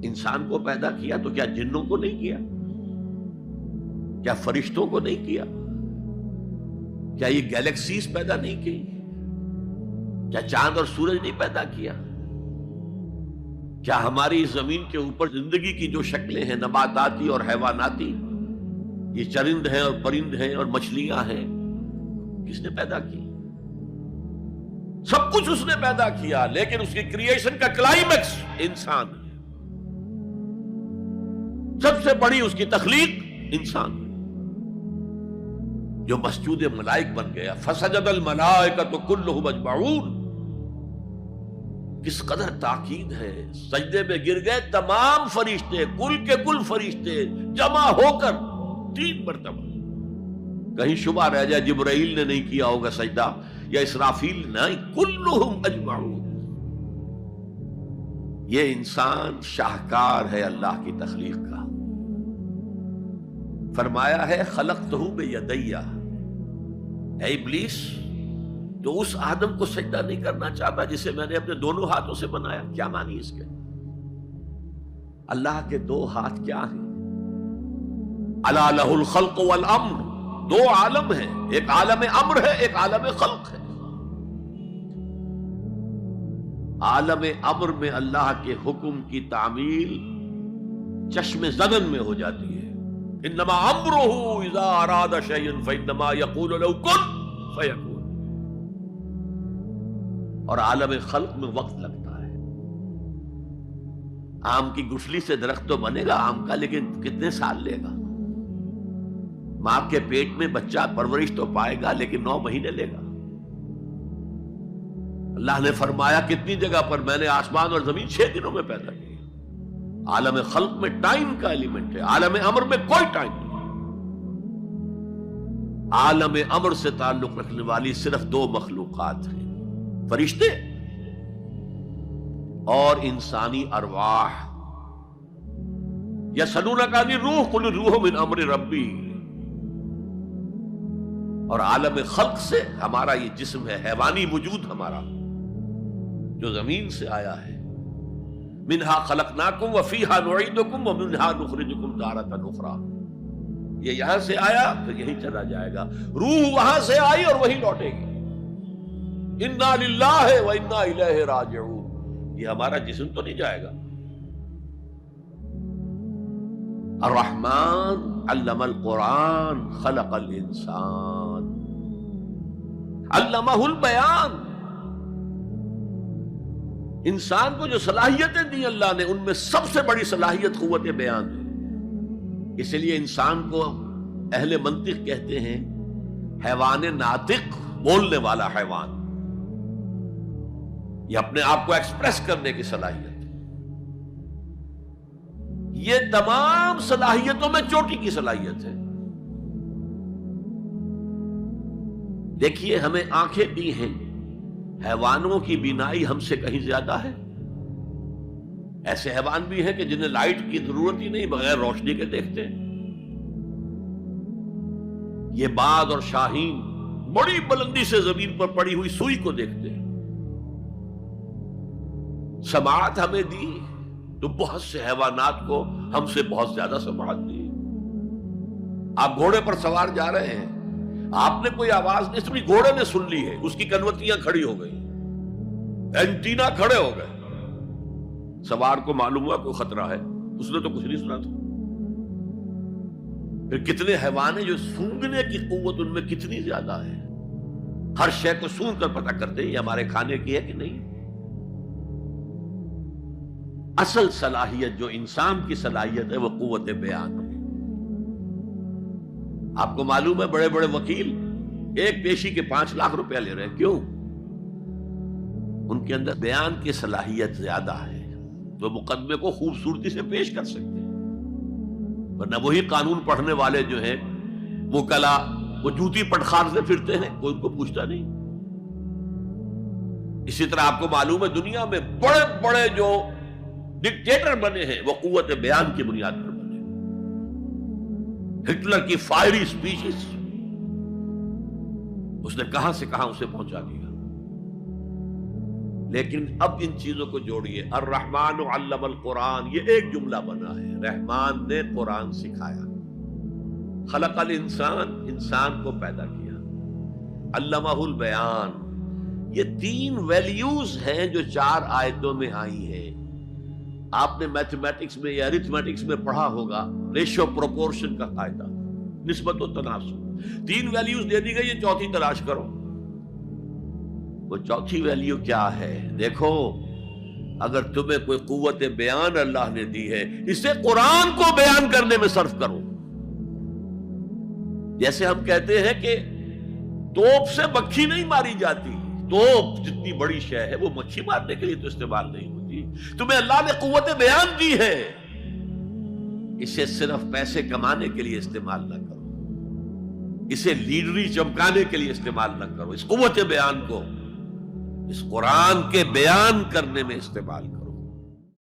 انسان کو پیدا کیا تو کیا جنوں کو نہیں کیا؟ کیا فرشتوں کو نہیں کیا؟ کیا یہ گیلیکسیز پیدا نہیں کی؟ کیا چاند اور سورج نہیں پیدا کیا؟ کیا ہماری زمین کے اوپر زندگی کی جو شکلیں ہیں نباتاتی اور حیواناتی، یہ چرند ہیں اور پرند ہیں اور مچھلیاں ہیں، کس نے پیدا کی؟ سب کچھ اس نے پیدا کیا، لیکن اس کی کریشن کا کلائمیکس انسان ہے۔ سب سے بڑی اس کی تخلیق انسان، جو مسجود ملائک بن گیا۔ فسجد الملائکۃ کلھم اجمعون، کس قدر تاکید ہے، سجدے میں گر گئے تمام فرشتے، کل کے کل فرشتے جمع ہو کر 3 مرتبہ۔ کہیں شبہ رہ جائے جبرائیل نے نہیں کیا ہوگا سجدہ یا اسرافیل نہیں، کلھم اجمعون۔ یہ انسان شاہکار ہے اللہ کی تخلیق کا۔ فرمایا ہے خلقتہ بیدیہ، اے ابلیس تو اس آدم کو سجدہ نہیں کرنا چاہتا جسے میں نے اپنے دونوں ہاتھوں سے بنایا۔ کیا معنی اس کے؟ اللہ کے 2 ہاتھ کیا ہیں؟ الا لہ الخلق والامر، 2 عالم ہیں، ایک عالم امر ہے، ایک عالم خلق ہے۔ عالم امر میں اللہ کے حکم کی تعمیل چشم زدن میں ہو جاتی ہے۔ انما امرہ اذا اراد شیئا فانما یقول له کن فیکون۔ اور عالم خلق میں وقت لگتا ہے۔ آم کی گٹھلی سے درخت تو بنے گا آم کا، لیکن کتنے سال لے گا؟ ماں کے پیٹ میں بچہ پرورش تو پائے گا، لیکن 9 مہینے لے گا۔ اللہ نے فرمایا کتنی جگہ پر میں نے آسمان اور زمین 6 دنوں میں پیدا کی۔ عالم خلق میں ٹائم کا ایلیمنٹ ہے، عالم امر میں کوئی ٹائم نہیں۔ عالم امر سے تعلق رکھنے والی صرف 2 مخلوقات ہیں، فرشتے اور انسانی ارواح۔ یسألونک عن الروح قل الروح من امر ربی۔ اور عالم خلق سے ہمارا یہ جسم ہے، حیوانی وجود ہمارا جو زمین سے آیا ہے۔ منہا خلقناکم وفیہا نعیدکم ومنہا نخرجکم تارۃ اخری۔ یہ یہاں سے آیا پھر یہیں چلا جائے گا، روح وہاں سے آئی اور وہیں لوٹے گی۔ انا للہ وانا الیہ راجعون، یہ ہمارا جسم تو نہیں جائے گا۔ الرحمن علم القرآن خلق الانسان علمہ البیان۔ انسان کو جو صلاحیتیں دی اللہ نے، ان میں سب سے بڑی صلاحیت قوت بیان ہے۔ اس لیے انسان کو اہل منطق کہتے ہیں حیوان ناطق، بولنے والا حیوان۔ یہ اپنے آپ کو ایکسپریس کرنے کی صلاحیت ہے۔ یہ تمام صلاحیتوں میں چوٹی کی صلاحیت ہے۔ دیکھیے ہمیں آنکھیں دی ہیں، حیوانوں کی بینائی ہم سے کہیں زیادہ ہے۔ ایسے حیوان بھی ہیں کہ جنہیں لائٹ کی ضرورت ہی نہیں، بغیر روشنی کے دیکھتے ہیں۔ یہ باز اور شاہین بڑی بلندی سے زمین پر پڑی ہوئی سوئی کو دیکھتے ہیں۔ سماعت ہمیں دی تو بہت سے حیوانات کو ہم سے بہت زیادہ سماعت دی۔ آپ گھوڑے پر سوار جا رہے ہیں، آپ نے کوئی آواز نہیں سنی، گھوڑے نے سن لی ہے، اس کی کنوتیاں کھڑی ہو گئی، اینٹینا کھڑے ہو گئے۔ سوار کو معلوم ہوا کوئی خطرہ ہے، اس نے تو کچھ نہیں سنا تھا۔ پھر کتنے حیوان ہیں جو سونگنے کی قوت ان میں کتنی زیادہ ہے، ہر شے کو سونگ کر پتہ کرتے ہیں یہ ہمارے کھانے کی ہے کہ نہیں۔ اصل صلاحیت جو انسان کی صلاحیت ہے وہ قوت بیان ہے۔ آپ کو معلوم ہے بڑے بڑے وکیل ایک پیشی کے 5 لاکھ روپیہ لے رہے ہیں، کیوں؟ ان کے اندر بیان کی صلاحیت زیادہ ہے، تو مقدمے کو خوبصورتی سے پیش کر سکتے ہیں۔ ورنہ وہی قانون پڑھنے والے جو ہیں وکلا، وہ جوتی پٹخارتے پھرتے ہیں، کوئی ان کو پوچھتا نہیں۔ اسی طرح آپ کو معلوم ہے دنیا میں بڑے بڑے جو ڈکٹیٹر بنے ہیں وہ قوت بیان کی بنیاد پر بنے۔ ہٹلر کی فائری سپیچز اس نے کہاں سے کہاں اسے پہنچا دیا۔ لیکن اب ان چیزوں کو جوڑیے. الرحمن علم القرآن، یہ ایک جملہ بنا ہے. رحمان نے قرآن سکھایا. خلق الانسان، انسان کو پیدا کیا. علمہ البیان، یہ 3 ویلیوز ہیں جو 4 آیتوں میں آئی ہیں. آپ نے میتھمیٹکس میں یا ارتھمیٹکس میں پڑھا ہوگا ریشو پروپورشن کا قاعدہ، نسبت و تناسب. 3 ویلیوز دے دی گئی، یہ چوتھی تلاش کرو. وہ چوتھی ویلیو کیا ہے؟ دیکھو، اگر تمہیں کوئی قوت بیان اللہ نے دی ہے، اسے قرآن کو بیان کرنے میں صرف کرو. جیسے ہم کہتے ہیں کہ توپ سے مکھی نہیں ماری جاتی. توپ جتنی بڑی شے ہے وہ مکھی مارنے کے لیے تو استعمال نہیں ہوتی. تمہیں اللہ نے قوت بیان دی ہے، اسے صرف پیسے کمانے کے لیے استعمال نہ کرو، اسے لیڈری چمکانے کے لیے استعمال نہ کرو. اس قوت بیان کو اس قرآن کے بیان کرنے میں استعمال کرو.